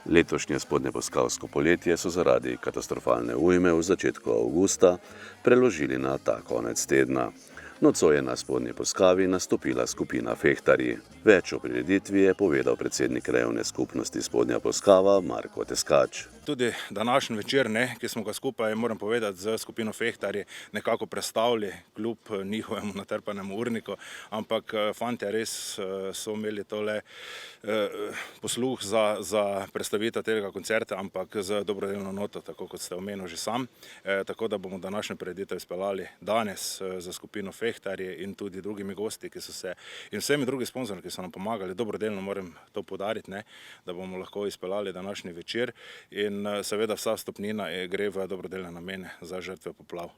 Letošnje spodnjeposavsko poletje so zaradi katastrofalne ujme v začetku avgusta preložili na ta konec tedna. Nocoj je na Spodnji Posavini nastopila skupina Fehtarji. Več o prireditvi je povedal predsednik krajevne skupnosti Spodnja Posava Marko Teskač. Tudi današnji večer, ki smo ga skupaj, moram povedati, z skupino Fehtarji nekako prestavili kljub njihovemu natrpanemu urniku, ampak fantje res so imeli tole posluh za predstavitev tega koncerta, ampak z dobrodelno noto, tako kot ste omenili že sam. Tako da bomo današnjo prireditev izpeljali danes za skupino Fehtarji in tudi drugimi gosti, ki so se, in vsemi drugi sponzorji, ki so nam pomagali, dobrodelno moram to poudariti, da bomo lahko izpeljali današnji večer. In seveda vsa vstopnina gre v dobrodelne namene za žrtve poplav.